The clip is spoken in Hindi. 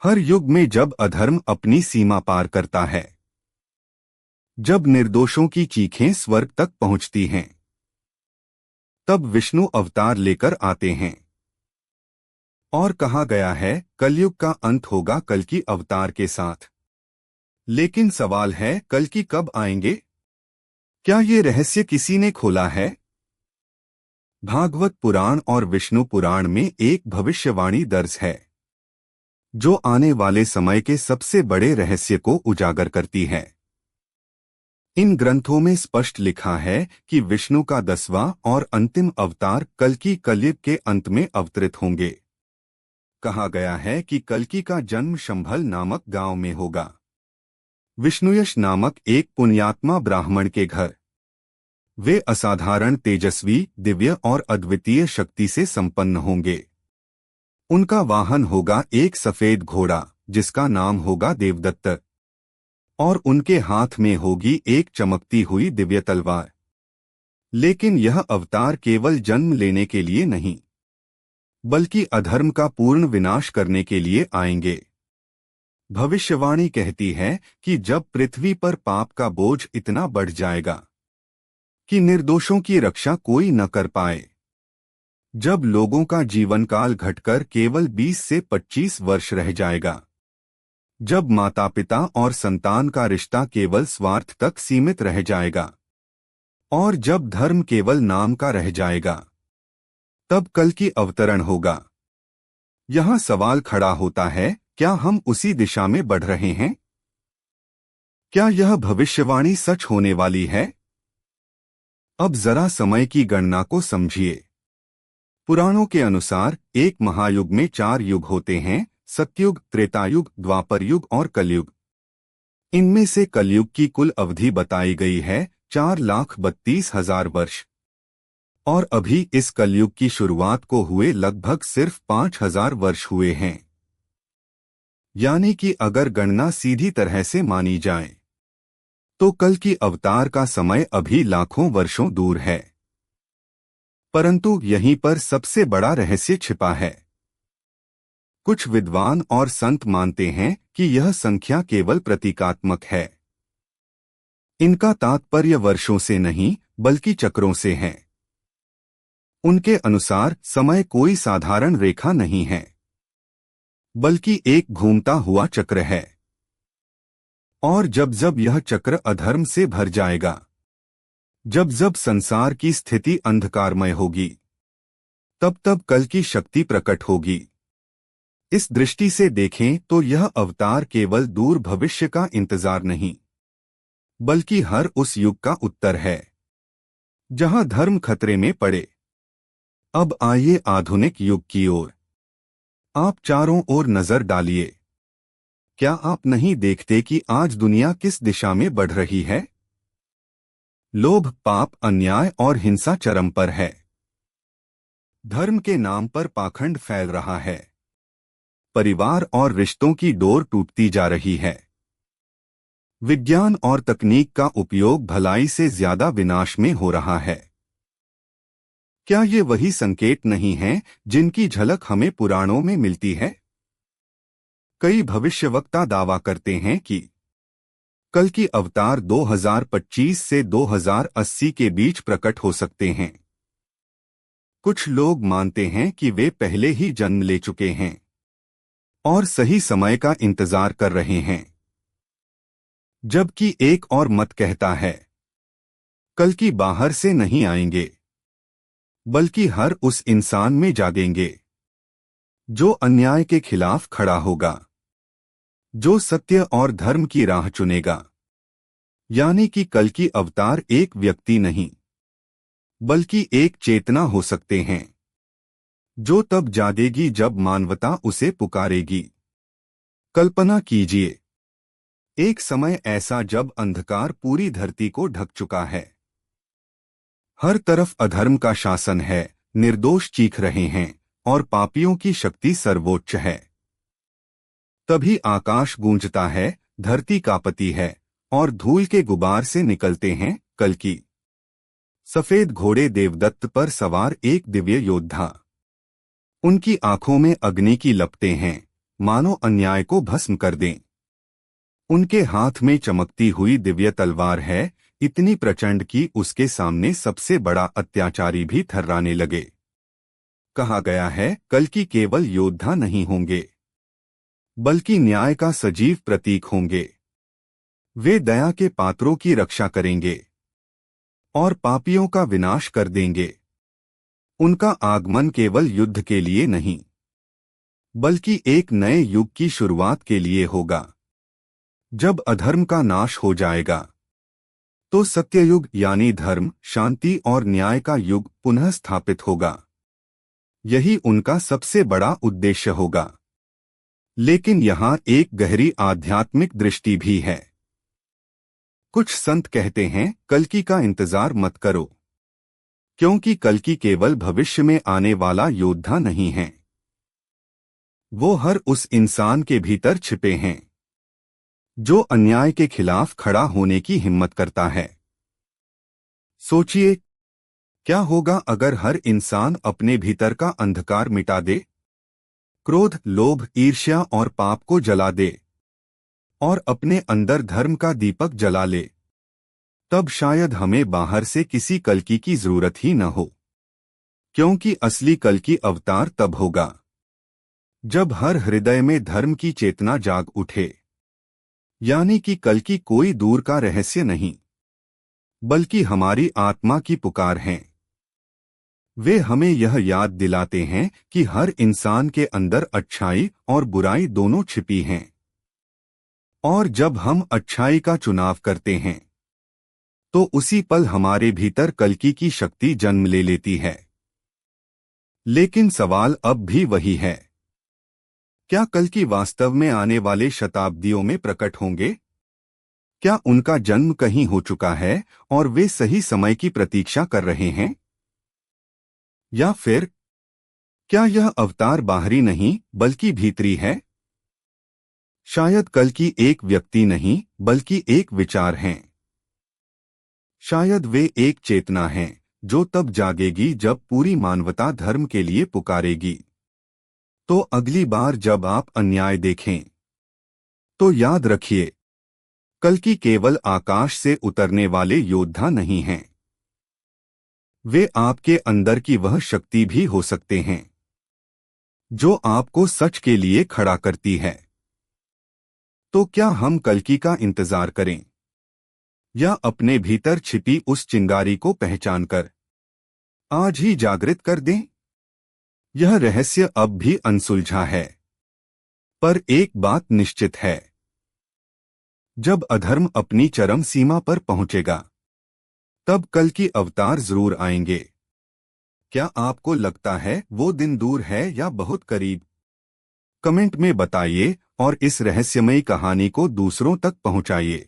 हर युग में जब अधर्म अपनी सीमा पार करता है, जब निर्दोषों की चीखें स्वर्ग तक पहुंचती हैं, तब विष्णु अवतार लेकर आते हैं। और कहा गया है कलयुग का अंत होगा कल्कि अवतार के साथ। लेकिन सवाल है कल्कि कब आएंगे? क्या ये रहस्य किसी ने खोला है? भागवत पुराण और विष्णु पुराण में एक भविष्यवाणी दर्ज है जो आने वाले समय के सबसे बड़े रहस्य को उजागर करती है। इन ग्रंथों में स्पष्ट लिखा है कि विष्णु का 10वां और अंतिम अवतार कल्कि कलयुग के अंत में अवतरित होंगे। कहा गया है कि कल्कि का जन्म शंभल नामक गांव में होगा। विष्णुयश नामक एक पुण्यात्मा ब्राह्मण के घर। वे असाधारण तेजस्वी, दिव्य और अद्वितीय शक्ति से संपन्न होंगे। उनका वाहन होगा एक सफेद घोड़ा जिसका नाम होगा देवदत्त, और उनके हाथ में होगी एक चमकती हुई दिव्य तलवार। लेकिन यह अवतार केवल जन्म लेने के लिए नहीं, बल्कि अधर्म का पूर्ण विनाश करने के लिए आएंगे। भविष्यवाणी कहती है कि जब पृथ्वी पर पाप का बोझ इतना बढ़ जाएगा कि निर्दोषों की रक्षा कोई न कर पाए, जब लोगों का जीवन काल घटकर केवल 20 से 25 वर्ष रह जाएगा, जब माता पिता और संतान का रिश्ता केवल स्वार्थ तक सीमित रह जाएगा, और जब धर्म केवल नाम का रह जाएगा, तब कल्कि अवतरण होगा। यहाँ सवाल खड़ा होता है, क्या हम उसी दिशा में बढ़ रहे हैं? क्या यह भविष्यवाणी सच होने वाली है? अब जरा समय की गणना को समझिए। पुराणों के अनुसार एक महायुग में 4 युग होते हैं: सतयुग, त्रेतायुग, द्वापर युग और कलयुग। इनमें से कलयुग की कुल अवधि बताई गई है 4,32,000 वर्ष। और अभी इस कलयुग की शुरुआत को हुए लगभग सिर्फ 5,000 वर्ष हुए हैं। यानी कि अगर गणना सीधी तरह से मानी जाए तो कल्कि अवतार का समय अभी लाखों वर्षों दूर है। परंतु यहीं पर सबसे बड़ा रहस्य छिपा है। कुछ विद्वान और संत मानते हैं कि यह संख्या केवल प्रतीकात्मक है। इनका तात्पर्य वर्षों से नहीं बल्कि चक्रों से है। उनके अनुसार समय कोई साधारण रेखा नहीं है, बल्कि एक घूमता हुआ चक्र है। और जब जब यह चक्र अधर्म से भर जाएगा, जब जब संसार की स्थिति अंधकारमय होगी, तब तब कल की शक्ति प्रकट होगी। इस दृष्टि से देखें तो यह अवतार केवल दूर भविष्य का इंतजार नहीं, बल्कि हर उस युग का उत्तर है जहां धर्म खतरे में पड़े। अब आइए आधुनिक युग की ओर। आप चारों ओर नजर डालिए। क्या आप नहीं देखते कि आज दुनिया किस दिशा में बढ़ रही है? लोभ, पाप, अन्याय और हिंसा चरम पर है। धर्म के नाम पर पाखंड फैल रहा है। परिवार और रिश्तों की डोर टूटती जा रही है। विज्ञान और तकनीक का उपयोग भलाई से ज्यादा विनाश में हो रहा है। क्या ये वही संकेत नहीं हैं जिनकी झलक हमें पुराणों में मिलती है? कई भविष्यवक्ता दावा करते हैं कि कल्कि अवतार 2025 से 2080 के बीच प्रकट हो सकते हैं। कुछ लोग मानते हैं कि वे पहले ही जन्म ले चुके हैं और सही समय का इंतजार कर रहे हैं, जबकि एक और मत कहता है कल्कि बाहर से नहीं आएंगे, बल्कि हर उस इंसान में जागेंगे जो अन्याय के खिलाफ खड़ा होगा, जो सत्य और धर्म की राह चुनेगा। यानी कि कल्कि अवतार एक व्यक्ति नहीं, बल्कि एक चेतना हो सकते हैं जो तब जागेगी जब मानवता उसे पुकारेगी। कल्पना कीजिए, एक समय ऐसा जब अंधकार पूरी धरती को ढक चुका है। हर तरफ अधर्म का शासन है, निर्दोष चीख रहे हैं और पापियों की शक्ति सर्वोच्च है। तभी आकाश गूंजता है, धरती कांपती है और धूल के गुबार से निकलते हैं कल्कि। सफेद घोड़े देवदत्त पर सवार एक दिव्य योद्धा। उनकी आंखों में अग्नि की लपटें हैं, मानो अन्याय को भस्म कर दें। उनके हाथ में चमकती हुई दिव्य तलवार है, इतनी प्रचंड कि उसके सामने सबसे बड़ा अत्याचारी भी थर्राने लगे। कहा गया है, कल्कि केवल योद्धा नहीं होंगे, बल्कि न्याय का सजीव प्रतीक होंगे। वे दया के पात्रों की रक्षा करेंगे और पापियों का विनाश कर देंगे। उनका आगमन केवल युद्ध के लिए नहीं, बल्कि एक नए युग की शुरुआत के लिए होगा। जब अधर्म का नाश हो जाएगा, तो सत्ययुग यानी धर्म, शांति और न्याय का युग पुनः स्थापित होगा। यही उनका सबसे बड़ा उद्देश्य होगा। लेकिन यहाँ एक गहरी आध्यात्मिक दृष्टि भी है। कुछ संत कहते हैं, कल्कि का इंतजार मत करो, क्योंकि कल्कि केवल भविष्य में आने वाला योद्धा नहीं है। वो हर उस इंसान के भीतर छिपे हैं जो अन्याय के खिलाफ खड़ा होने की हिम्मत करता है। सोचिए, क्या होगा अगर हर इंसान अपने भीतर का अंधकार मिटा दे, क्रोध, लोभ, ईर्ष्या और पाप को जला दे और अपने अंदर धर्म का दीपक जला ले। तब शायद हमें बाहर से किसी कल्कि की जरूरत ही न हो, क्योंकि असली कल्कि अवतार तब होगा जब हर हृदय में धर्म की चेतना जाग उठे। यानी कि कल्कि कोई दूर का रहस्य नहीं, बल्कि हमारी आत्मा की पुकार है। वे हमें यह याद दिलाते हैं कि हर इंसान के अंदर अच्छाई और बुराई दोनों छिपी हैं, और जब हम अच्छाई का चुनाव करते हैं तो उसी पल हमारे भीतर कल्कि की शक्ति जन्म ले लेती है। लेकिन सवाल अब भी वही है, क्या कल्कि वास्तव में आने वाले शताब्दियों में प्रकट होंगे? क्या उनका जन्म कहीं हो चुका है और वे सही समय की प्रतीक्षा कर रहे हैं? या फिर क्या यह अवतार बाहरी नहीं बल्कि भीतरी है? शायद कल्कि एक व्यक्ति नहीं बल्कि एक विचार है। शायद वे एक चेतना है जो तब जागेगी जब पूरी मानवता धर्म के लिए पुकारेगी। तो अगली बार जब आप अन्याय देखें तो याद रखिए, कल्कि केवल आकाश से उतरने वाले योद्धा नहीं हैं। वे आपके अंदर की वह शक्ति भी हो सकते हैं जो आपको सच के लिए खड़ा करती है। तो क्या हम कल्कि का इंतजार करें, या अपने भीतर छिपी उस चिंगारी को पहचानकर आज ही जागृत कर दें? यह रहस्य अब भी अनसुलझा है, पर एक बात निश्चित है, जब अधर्म अपनी चरम सीमा पर पहुंचेगा, तब कल्कि अवतार जरूर आएंगे। क्या आपको लगता है वो दिन दूर है या बहुत करीब? कमेंट में बताइए और इस रहस्यमयी कहानी को दूसरों तक पहुंचाइए।